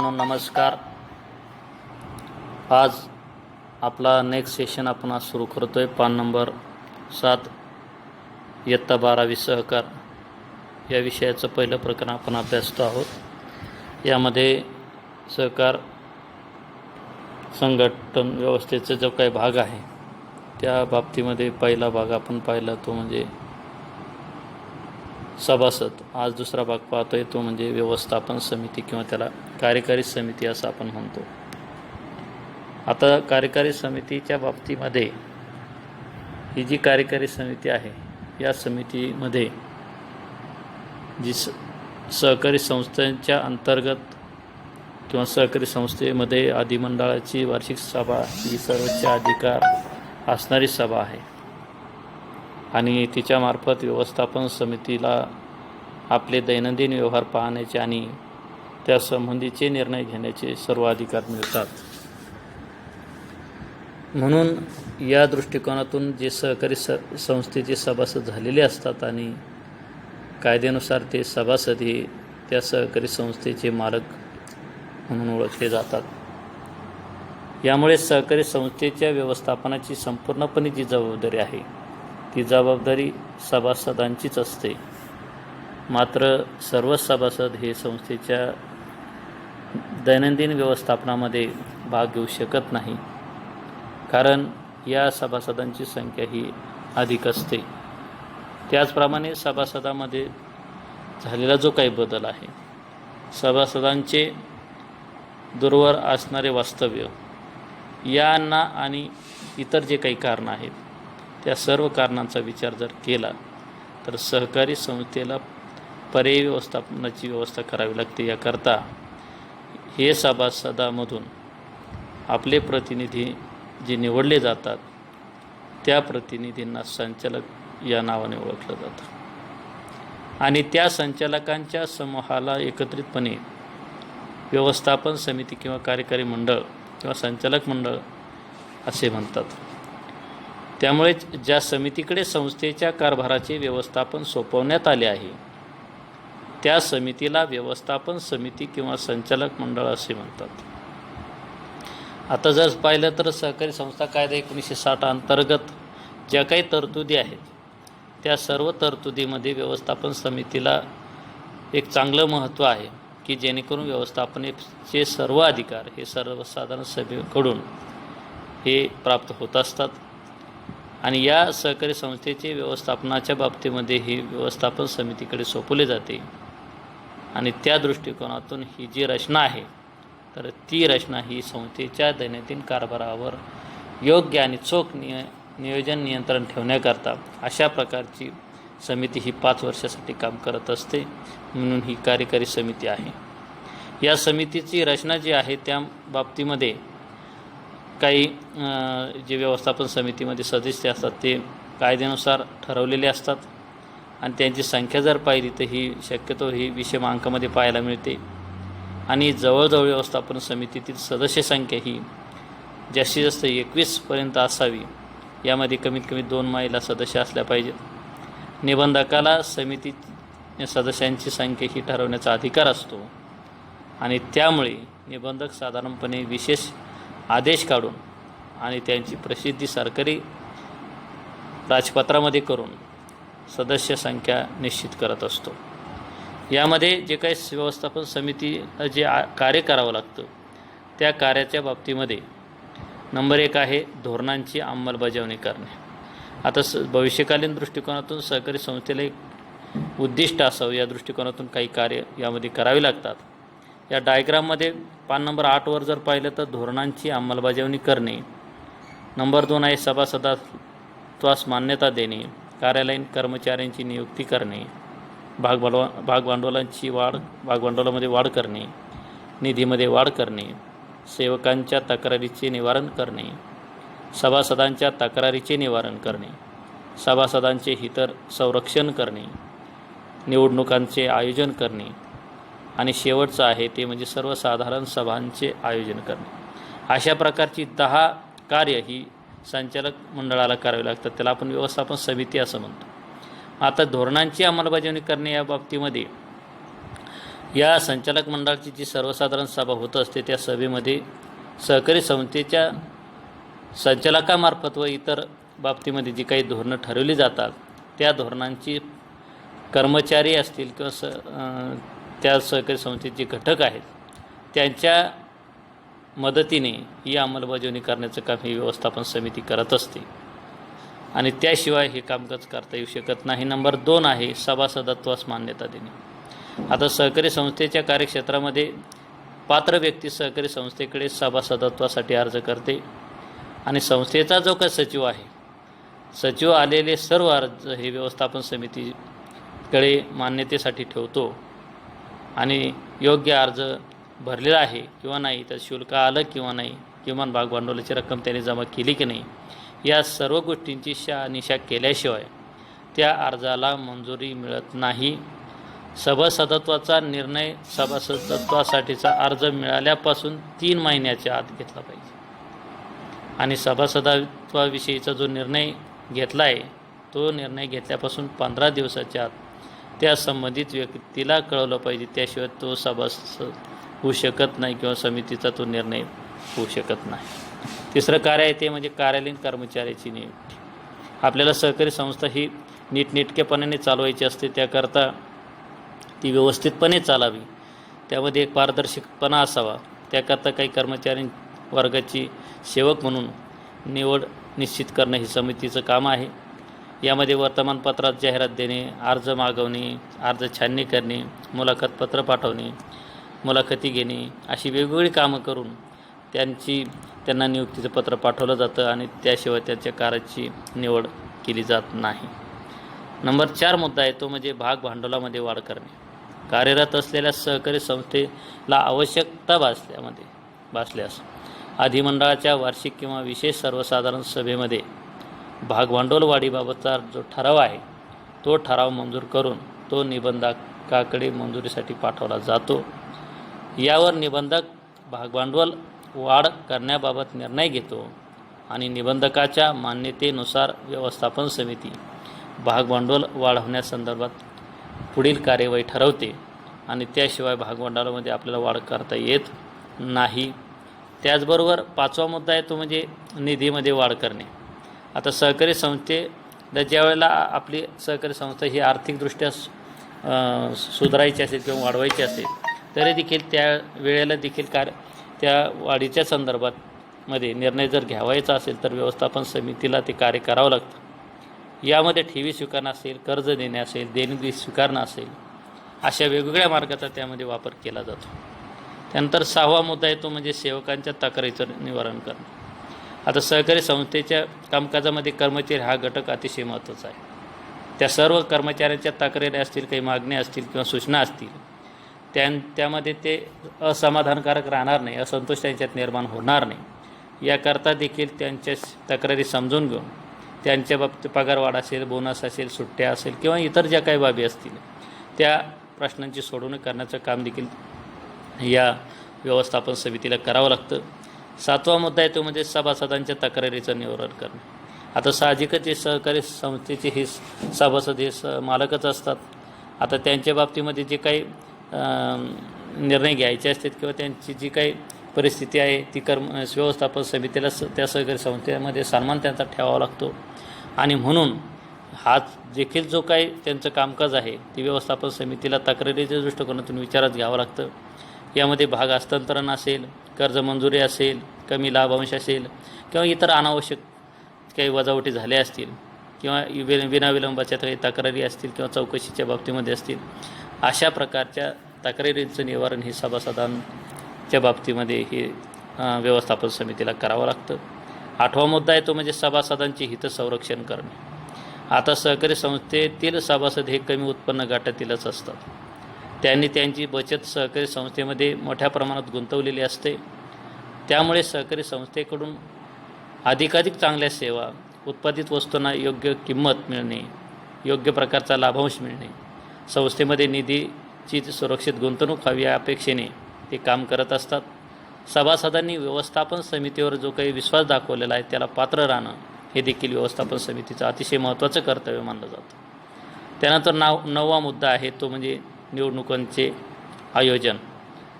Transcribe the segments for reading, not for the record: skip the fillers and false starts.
नमस्कार. आज आपला नेक्स्ट सेशन आपण आज सुरू करतोय. पान नंबर 7 इयत्ता 12वी सहकार या विषयाचं पहिलं प्रकरण आपण अभ्यासतो आहोत. यामध्ये सहकार संघटन व्यवस्थेचा जो काही भाग आहे त्या बाबतीमध्ये पहिला भाग आपण पाहिला तो म्हणजे सभासद. आज दुसरा भाग पाहतोय तो म्हणजे व्यवस्थापन समिती किंवा त्याला कार्यकारी समिती असं आपण म्हणतो. आता कार्यकारी समितीच्या बाबतीमध्ये ही जी कार्यकारी समिती आहे या समितीमध्ये जी सहकारी संस्थांच्या अंतर्गत किंवा सहकारी संस्थेमध्ये अधिमंडळाची वार्षिक सभा ही सर्वोच्च अधिकार असणारी सभा आहे आणि तिच्यामार्फत व्यवस्थापन समितीला आपले दैनंदिन व्यवहार पाहण्याचे आणि त्या संबंधीचे निर्णय घेण्याचे सर्व अधिकार मिळतात. म्हणून या दृष्टिकोनातून जे सहकारी संस्थेचे सभासद झालेले असतात आणि कायद्यानुसार ते सभासद हे त्या सहकारी संस्थेचे मालक म्हणून ओळखले जातात. यामुळे सहकारी संस्थेच्या व्यवस्थापनाची संपूर्णपणे जी जबाबदारी आहे ती जबाबदारी सभासदांचीच असते. मात्र सर्व सभासद हे संस्थेच्या दैनंदिन व्यवस्थापनामध्ये भाग घेऊ शकत नाही, कारण या सभासदांची संख्या ही अधिक असते. त्याचप्रमाणे सभासदामध्ये झालेला जो काही बदल आहे, सभासदांचे दूरवर असणारे वास्तव्य यांना आणि इतर जे काही कारणं आहेत त्या सर्व कारणांचा विचार जर केला तर सहकारी संस्थेला पर्यायी व्यवस्थापनाची व्यवस्था करावी लागते. याकरता हे सभासदामधून आपले प्रतिनिधी जे निवडले जातात त्या प्रतिनिधींना संचालक या नावाने ओळखलं जातं आणि त्या संचालकांच्या समूहाला एकत्रितपणे व्यवस्थापन समिती किंवा कार्यकारी मंडळ किंवा संचालक मंडळ असे म्हणतात. त्यामुळे ज्या समितीकडे संस्थेच्या कारभाराचे व्यवस्थापन सोपवण्यात आले आहे त्या समितीला व्यवस्थापन समिती किंवा संचालक मंडळ असे म्हणतात. आता जर पाहिलं तर सहकारी संस्था कायदा 1960 अंतर्गत ज्या काही तरतुदी आहेत त्या सर्व तरतुदीमध्ये व्यवस्थापन समितीला एक चांगलं महत्त्व आहे की जेणेकरून व्यवस्थापनेचे सर्व अधिकार हे सर्वसाधारण सभेकडून हे प्राप्त होत असतात आणि या सहकारी संस्थेचे व्यवस्थापनाच्या बाबतीमध्ये ही व्यवस्थापन समितीकडे सोपवले जाते आणि त्या दृष्टिकोनातून ही जी रचना आहे तर ती रचना ही संस्थेच्या दैनंदिन कारभारावर योग्य आणि चोख नियोजन नियंत्रण ठेवण्याकरता अशा प्रकारची समिती ही 5 वर्षासाठी काम करत असते. म्हणून ही कार्यकारी समिती आहे. या समितीची रचना जी आहे त्या बाबतीमध्ये काही जे व्यवस्थापन समितीमध्ये सदस्य असतात ते कायद्यानुसार ठरवलेले असतात आणि त्यांची संख्या जर पाहिली तर ही शक्यतो ही विषम अंकामध्ये पाहायला मिळते आणि जवळजवळ व्यवस्थापन समितीतील सदस्य संख्या ही जास्तीत जास्त 21पर्यंत असावी. यामध्ये कमीत कमी 2 महिला सदस्य असल्या पाहिजेत. निबंधकाला समिती सदस्यांची संख्या ही ठरवण्याचा अधिकार असतो आणि त्यामुळे निबंधक साधारणपणे विशेष आदेश काढून आणि त्यांची प्रसिद्धी सरकारी राजपत्रामध्ये करून सदस्य संख्या निश्चित करत असतो. यामध्ये जे काही व्यवस्थापन समिती जे कार्य करावं लागतं त्या कार्याच्या बाबतीमध्ये नंबर 1 आहे धोरणांची अंमलबजावणी करणे. आता भविष्यकालीन दृष्टिकोनातून सहकारी संस्थेला एक उद्दिष्ट असावं या दृष्टिकोनातून काही कार्य यामध्ये करावी लागतात. या डायग्राममध्ये पान नंबर 8 वर जर पाहिलं तर धोरणांची अंमलबजावणी करणे. नंबर 2 आहे सभासदत्वास मान्यता देणे, कार्यालयीन कर्मचाऱ्यांची नियुक्ती करणे, भागभांडवलामध्ये वाढ करणे, निधीमध्ये वाढ करणे, सेवकांच्या तक्रारीचे निवारण करणे, सभासदांच्या तक्रारीचे निवारण करणे, सभासदांचे हित संरक्षण करणे, निवडणुकांचे आयोजन करणे आणि शेवटचं आहे ते म्हणजे सर्वसाधारण सभांचे आयोजन करणे. अशा प्रकारची 10 कार्य ही संचालक मंडळाला करावी लागतात. त्याला आपण व्यवस्थापन समिती असं म्हणतो. आता धोरणांची अंमलबजावणी करणे या बाबतीमध्ये या संचालक मंडळाची जी सर्वसाधारण सभा होत असते त्या सभेमध्ये सहकारी संस्थेच्या संचालकामार्फत व इतर बाबतीमध्ये जी काही धोरणं ठरवली जातात त्या धोरणांची कर्मचारी असतील किंवा त्या सहकारी संस्थेचे घटक आहेत त्यांच्या मदतीने ही अंमलबजावणी करण्याचं काम ही व्यवस्थापन समिती करत असते आणि त्याशिवाय हे कामकाज करता येऊ शकत नाही. नंबर 2 आहे सभासदत्वास मान्यता देणे. आता सहकारी संस्थेच्या कार्यक्षेत्रामध्ये पात्र व्यक्ती सहकारी संस्थेकडे सभासदत्वासाठी अर्ज करते आणि संस्थेचा जो काही सचिव आहे, सचिव आलेले सर्व अर्ज हे व्यवस्थापन समितीकडे मान्यतेसाठी ठेवतो आणि योग्य अर्ज भरलेला आहे किंवा नाही, तर शुल्क आलं किंवा नाही, किमान भाग भांडवलाची रक्कम त्याने जमा केली की नाही, या सर्व गोष्टींची शहानिशा केल्याशिवाय त्या अर्जाला मंजुरी मिळत नाही. सभासदत्वाचा निर्णय सभासदत्वासाठीचा अर्ज मिळाल्यापासून 3 महिन्याच्या आत घेतला पाहिजे आणि सभासदत्वाविषयीचा जो निर्णय घेतला आहे तो निर्णय घेतल्यापासून 15 दिवसाच्या आत त्या संबंधित व्यक्तीला कळवलं पाहिजे. त्याशिवाय तो सभासद होऊ शकत नाही किंवा समितीचा तो निर्णय होऊ शकत नाही. तिसरं कार्य आहे ते म्हणजे कार्यालयीन कर्मचाऱ्याची नियुक्ती. आपल्याला सहकारी संस्था ही नीटनेटकेपणाने चालवायची असते, त्याकरता ती व्यवस्थितपणे चालावी, त्यामध्ये एक पारदर्शकपणा असावा. त्याकरता काही कर्मचारी वर्गाची सेवक म्हणून निवड निश्चित करणं हे समितीचं काम आहे. यामध्ये वर्तमानपत्रात जाहिरात देणे, अर्ज मागवणे, अर्ज छाननी करणे, मुलाखतपत्र पाठवणे, मुलाखती घेणे अशी वेगवेगळी कामं करून त्यांना नियुक्तीचं पत्र पाठवलं जातं आणि त्याशिवाय त्यांच्या कार्याची निवड केली जात नाही. नंबर 4 मुद्दा आहे तो म्हणजे भाग भांडवलामध्ये वाढ करणे. कार्यरत असलेल्या सहकारी संस्थेला आवश्यकता भासल्यास अधिमंडळाच्या वार्षिक किंवा विशेष सर्वसाधारण सभेमध्ये भागभांडवल वाढीबाबतचा जो ठराव आहे तो ठराव मंजूर करून तो निबंधकाकडे मंजुरीसाठी पाठवला जातो. यावर निबंधक भागभांडवल वाढ करण्याबाबत निर्णय घेतो आणि निबंधकाच्या मान्यतेनुसार व्यवस्थापन समिती भागभांडवल वाढवण्यासंदर्भात पुढील कार्यवाही ठरवते आणि त्याशिवाय भागभांडवलामध्ये आपल्याला वाढ करता येत नाही. त्याचबरोबर 5वा मुद्दा आहे तो म्हणजे निधीमध्ये वाढ करणे. आता सहकारी संस्थेला ज्या वेळेला आपली सहकारी संस्था ही आर्थिकदृष्ट्या सुधारायची असेल किंवा वाढवायची असेल तरी देखील त्या वेळेला देखील त्या वाढीच्या संदर्भामध्ये निर्णय जर घ्यावायचा असेल तर व्यवस्थापन समितीला ते कार्य करावं लागतं. यामध्ये ठेवी स्वीकारणं असेल, कर्ज देणे असेल, देणगी स्वीकारणं असेल, अशा वेगवेगळ्या मार्गाचा त्यामध्ये वापर केला जातो. त्यानंतर 6वा मुद्दा आहे तो म्हणजे सेवकांच्या तक्रारीचं निवारण करणे. आता सहकारी संस्थेच्या कामकाजामध्ये कर्मचारी हा घटक अतिशय महत्त्वाचा आहे. त्या सर्व कर्मचाऱ्यांच्या तक्रारी असतील, काही मागण्या असतील किंवा सूचना असतील, त्यामध्ये ते असमाधानकारक राहणार नाही, असंतोष त्यांच्यात निर्माण होणार नाही. याकरता देखील त्यांच्या तक्रारी समजून घेऊन त्यांच्या बाबतीत पगारवाढ असेल, बोनस असेल, सुट्ट्या असेल किंवा इतर ज्या काही बाबी असतील त्या प्रश्नांची सोडवणूक करण्याचं काम देखील या व्यवस्थापन समितीला करावं लागतं. 7वा मुद्दा आहे तो म्हणजे सभासदांच्या तक्रारीचं निवारण करणे. आता साहजिकच हे सहकारी संस्थेचे हे सभासद हे मालकच असतात. आता त्यांच्या बाबतीमध्ये जे काही निर्णय घ्यायचे असतात किंवा त्यांची जी काही परिस्थिती आहे ती व्यवस्थापन समितीला त्या सहकारी संस्थेमध्ये सन्मान त्यांचा ठेवावा लागतो आणि म्हणून हा देखील जो काही त्यांचं कामकाज आहे ती व्यवस्थापन समितीला तक्रारीच्या दृष्टिकोनातून विचारात घ्यावं लागतं. यामध्ये भाग हस्तांतरण असेल, कर्ज मंजुरी असेल, कमी लाभांश असेल किंवा इतर अनावश्यक काही वजावटी झाल्या असतील किंवा विनाविलंबाच्या काही तक्रारी असतील किंवा चौकशीच्या बाबतीमध्ये असतील, अशा प्रकारच्या तक्रारींचं निवारण हे सभासदांच्या बाबतीमध्ये हे व्यवस्थापन समितीला करावं लागतं. 8वा मुद्दा आहे तो म्हणजे सभासदांचे हित संरक्षण करणे. आता सहकारी संस्थेतील सभासद हे कमी उत्पन्न गटातीलच असतात. त्यांनी त्यांची बचत सहकारी संस्थेमध्ये मोठ्या प्रमाणात गुंतवलेली असते. त्यामुळे सहकारी संस्थेकडून अधिकाधिक चांगल्या सेवा, उत्पादित वस्तूंना योग्य किंमत मिळणे, योग्य प्रकारचा लाभांश मिळणे, संस्थेमध्ये निधीची सुरक्षित गुंतवणूक व्हावी या अपेक्षेने ते काम करत असतात. सभासदांनी व्यवस्थापन समितीवर जो काही विश्वास दाखवलेला आहे त्याला पात्र राहणं हे देखील व्यवस्थापन समितीचं अतिशय महत्त्वाचं कर्तव्य मानलं जातं. त्यानंतर 9वा मुद्दा आहे तो म्हणजे निवडणुकांचे आयोजन.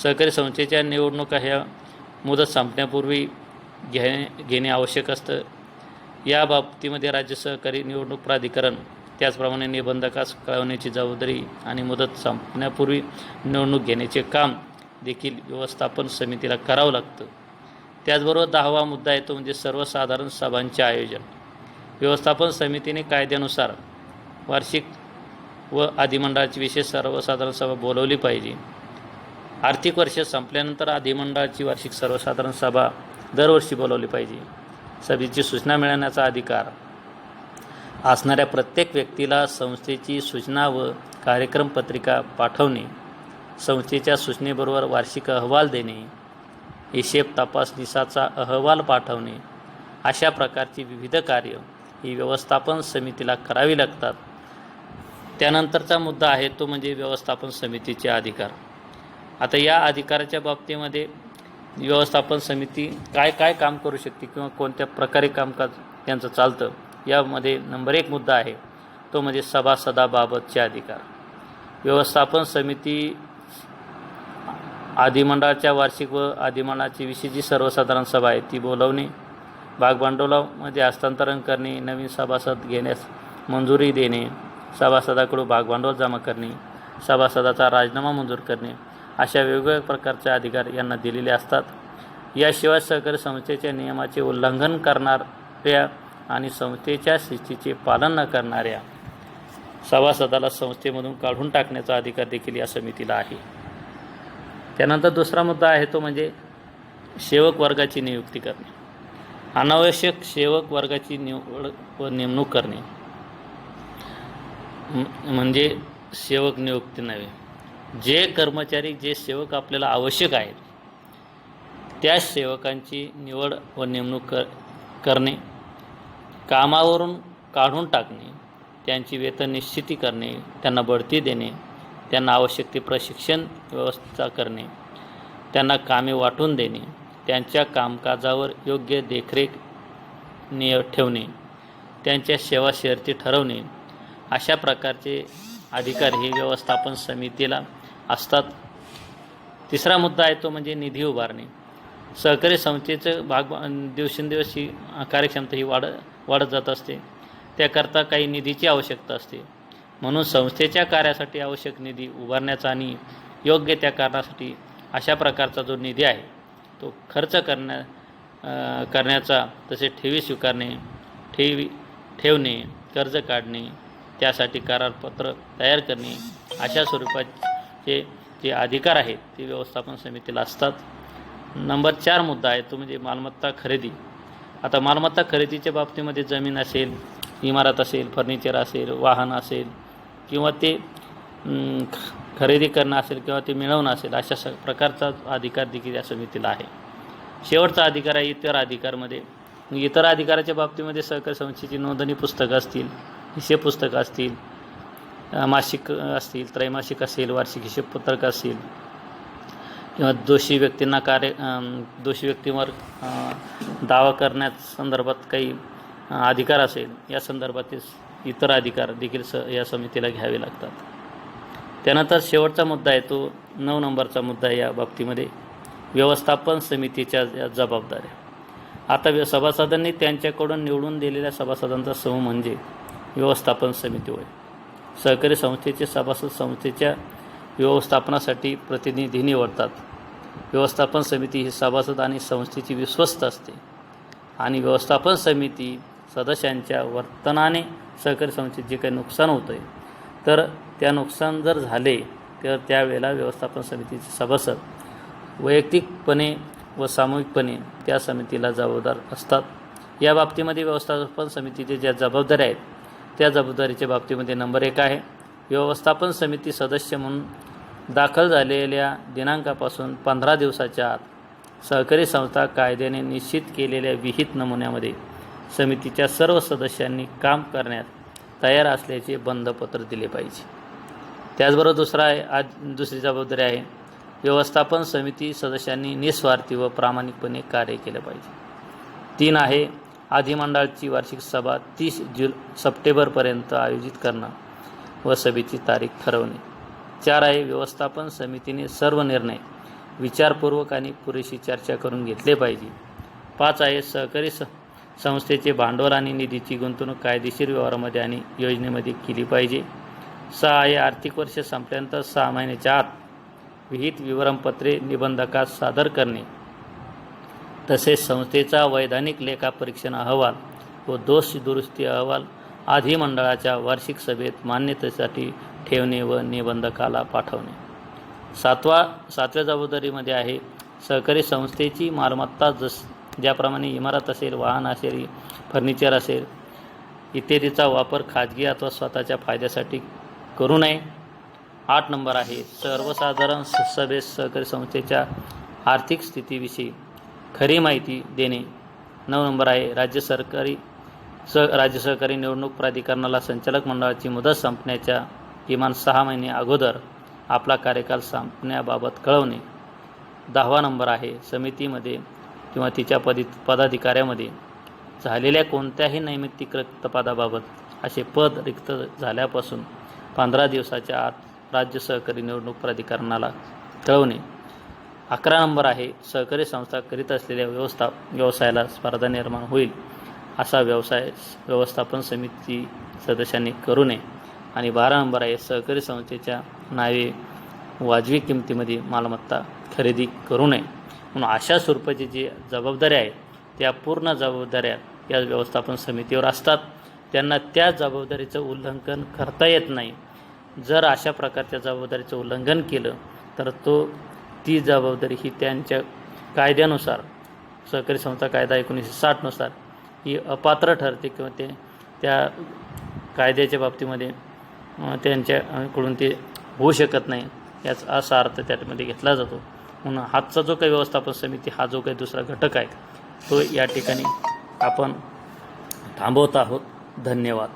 सहकारी संस्थेच्या निवडणुका ह्या मुदत संपण्यापूर्वी घेणे आवश्यक असतं. या बाबतीमध्ये राज्य सहकारी निवडणूक प्राधिकरण त्याचप्रमाणे निबंधकास कळवण्याची जबाबदारी आणि मुदत संपण्यापूर्वी निवडणूक घेण्याचे काम देखील व्यवस्थापन समितीला करावं लागतं. त्याचबरोबर 10वा मुद्दा आहे तो म्हणजे सर्वसाधारण सभांचे आयोजन. व्यवस्थापन समितीने कायद्यानुसार वार्षिक व अधिमंडळाची विशेष सर्वसाधारण सभा बोलवली पाहिजे. आर्थिक वर्ष संपल्यानंतर अधिमंडळाची वार्षिक सर्वसाधारण सभा दरवर्षी बोलवली पाहिजे. सभेची सूचना मिळवण्याचा अधिकार असणाऱ्या प्रत्येक व्यक्तीला संस्थेची सूचना व कार्यक्रम पत्रिका पाठवणे, संस्थेच्या सूचनेबरोबर वार्षिक अहवाल देणे, हिशेब तपासणीचा अहवाल पाठवणे अशा प्रकारची विविध कार्य ही व्यवस्थापन समितीला करावी लागतात. त्यानंतरचा मुद्दा आहे तो म्हणजे व्यवस्थापन समितीचे अधिकार. आता या अधिकाराच्या बाबतीमध्ये व्यवस्थापन समिती काय काम करू शकते किंवा कोणत्या प्रकारे कामकाज त्यांचं चालतं यामध्ये नंबर 1 मुद्दा आहे तो म्हणजे सभासदाबाबतचे अधिकार. व्यवस्थापन समिती अधिमंडळाच्या वार्षिक व अधिमंडळाची विशेष जी सर्वसाधारण सभा आहे ती बोलवणे, भागभांडवलामध्ये हस्तांतरण करणे, नवीन सभासद घेण्यास मंजुरी देणे, सभासदाकडून भागभांडवल जमा करणे, सभासदाचा राजीनामा मंजूर करणे अशा वेगवेगळ्या प्रकारचे अधिकार यांना दिलेले असतात. याशिवाय सहकारी संस्थेच्या नियमाचे उल्लंघन करणाऱ्या आणि संस्थेच्या शिस्तीचे पालन न करणाऱ्या सभासदाला संस्थेमधून काढून टाकण्याचा अधिकार देखील या समितीला आहे. त्यानंतर दुसरा मुद्दा आहे तो म्हणजे सेवक वर्गाची नियुक्ती करणे. अनावश्यक सेवक वर्गाची निवड व नेमणूक करणे म्हणजे सेवक नियुक्ती नव्हे. जे कर्मचारी जे सेवक आपल्याला आवश्यक आहेत त्या सेवकांची निवड व नेमणूक करणे, कामावरून काढून टाकणे, त्यांची वेतन निश्चिती करणे, त्यांना बढती देणे, त्यांना आवश्यक ते प्रशिक्षण व्यवस्था करणे, त्यांना कामे वाटून देणे, त्यांच्या कामकाजावर योग्य देखरेख ठेवणे, त्यांच्या सेवा शर्ती ठरवणे अशा प्रकारचे अधिकार हे व्यवस्थापन समितीला असतात. तिसरा मुद्दा आहे तो म्हणजे निधी उभारणे. सहकारी संस्थेचं दिवसेंदिवस ही कार्यक्षमता ही वाढत जात असते. त्याकरता काही निधीची आवश्यकता असते. म्हणून संस्थेच्या कार्यासाठी आवश्यक निधी उभारण्याचा आणि योग्य त्या कारणासाठी अशा प्रकारचा जो निधी आहे तो खर्च करण्याचा तसे ठेवी स्वीकारणे, ठेवणे, कर्ज काढणे, त्यासाठी करारपत्र तयार करणे अशा स्वरूपाचे जे अधिकार आहेत ते व्यवस्थापन समितीला असतात. नंबर 4 मुद्दा आहे तो म्हणजे मालमत्ता खरेदी. आता मालमत्ता खरेदीच्या बाबतीमध्ये जमीन असेल, इमारत असेल, फर्निचर असेल, वाहन असेल किंवा ते खरेदी करणं असेल किंवा ते मिळवणं असेल अशा प्रकारचा अधिकार देखील या समितीला आहे. शेवटचा अधिकार आहे इतर अधिकारमध्ये. इतर अधिकाराच्या बाबतीमध्ये सहकारी संस्थेची नोंदणी पुस्तकं असतील, हिशेब पुस्तकं असतील, मासिक असतील, त्रैमासिक असेल, वार्षिक हिशेब पत्रक असेल किंवा दोषी व्यक्तींवर दावा करण्यासंदर्भात काही अधिकार असेल या संदर्भातील इतर अधिकार देखील या समितीला घ्यावे लागतात. त्यानंतर शेवटचा मुद्दा आहे तो 9 नंबरचा मुद्दा या बाबतीमध्ये व्यवस्थापन समितीच्या जबाबदाऱ्या. आता सभासदांनी त्यांच्याकडून निवडून दिलेल्या सभासदांचा समूह म्हणजे व्यवस्थापन समिती होय. सहकारी संस्थेचे सभासद संस्थेच्या व्यवस्थापनासाठी प्रतिनिधी निवडतात. व्यवस्थापन समिती ही सभासद आणि संस्थेची विश्वस्त असते आणि व्यवस्थापन समिती सदस्यांच्या वर्तनाने सहकारी संस्थेत जे काही नुकसान होतं आहे तर त्या नुकसान जर झाले तर त्यावेळेला व्यवस्थापन समितीचे सभासद वैयक्तिकपणे व सामूहिकपणे त्या समितीला जबाबदार असतात. या बाबतीमध्ये व्यवस्थापन समितीचे ज्या जबाबदाऱ्या आहेत त्या जबाबदारीच्या बाबतीमध्ये नंबर 1 आहे व्यवस्थापन समिती सदस्य म्हणून दाखल झालेल्या दिनांकापासून 15 दिवसाच्या आत सहकारी संस्था कायद्याने निश्चित केलेल्या विहित नमुन्यामध्ये समितीच्या सर्व सदस्यांनी काम करण्यास तयार असल्याचे बंधपत्र दिले पाहिजे. त्याचबरोबर दुसरी जबाबदारी आहे व्यवस्थापन समिती सदस्यांनी निस्वार्थी व प्रामाणिकपणे कार्य केले पाहिजे. 3 आहे अधिमंडळाची वार्षिक सभा 30 सप्टेंबरपर्यंत आयोजित करणं व सभेची तारीख ठरवणे. 4 आहे, व्यवस्थापन समितीने सर्व निर्णय विचारपूर्वक आणि पुरेशी चर्चा करून घेतले पाहिजे. 5 आहे, सहकारी संस्थेचे भांडवल आणि निधीची गुंतवणूक कायदेशीर व्यवहारामध्ये आणि योजनेमध्ये केली पाहिजे. 6 आहे, आर्थिक वर्ष संपल्यानंतर 6 महिन्याच्या आत विहित विवरणपत्रे निबंधकास सादर करणे, तसेच संस्थेचा वैधानिक लेखापरीक्षण अहवाल व दोष दुरुस्ती अहवाल आधी मंडळाच्या वार्षिक सभेत मान्यतेसाठी ठेवणे व निबंधकाला पाठवणे. 7व्या जबाबदारीमध्ये आहे, सहकारी संस्थेची मालमत्ता ज्याप्रमाणे इमारत असेल, वाहन असेल, फर्निचर असेल इत्यादीचा वापर खाजगी अथवा स्वतःच्या फायद्यासाठी करू नये. 8 नंबर आहे, सर्वसाधारण सभेत सहकारी संस्थेच्या आर्थिक स्थितीविषयी खरी माहिती देणे. 9 नंबर आहे, राज्य सहकारी निवडणूक प्राधिकरणाला संचालक मंडळाची मुदत संपण्याच्या किमान 6 महिने अगोदर आपला कार्यकाल संपण्याबाबत कळवणे. 10वा नंबर आहे, समितीमध्ये किंवा तिच्या पदाधिकाऱ्यामध्ये झालेल्या कोणत्याही नैमित्तिक रिक्त पदाबाबत असे पद रिक्त झाल्यापासून 15 दिवसाच्या आत राज्य सहकारी निवडणूक प्राधिकरणाला कळवणे. 11 नंबर आहे, सहकारी संस्था करीत असलेल्या व्यवसायाला स्पर्धा निर्माण होईल असा व्यवस्थापन समिती सदस्यांनी करू नये. आणि 12 नंबर आहे, सहकारी संस्थेच्या नावे वाजवी किमतीमध्ये मालमत्ता खरेदी करू नये. म्हणून अशा स्वरूपाची जी जबाबदाऱ्या आहेत त्या पूर्ण जबाबदाऱ्या या व्यवस्थापन समितीवर असतात. त्यांना त्या जबाबदारीचं उल्लंघन करता येत नाही. जर अशा प्रकारच्या जबाबदारीचं उल्लंघन केलं तर ती जबाबदारी ही त्यांच्या कायद्यानुसार सहकारी संस्था कायदा 1960 नुसार ही अपात्र ठरते किंवा त्या कायद्याच्या बाबतीमध्ये त्यांच्याकडून ते होऊ शकत नाही याचा असा अर्थ त्यामध्ये घेतला जातो. म्हणून हाचा जो काही व्यवस्थापन समिती हा जो काही दुसरा घटक आहे तो या ठिकाणी आपण थांबवत आहोत. धन्यवाद.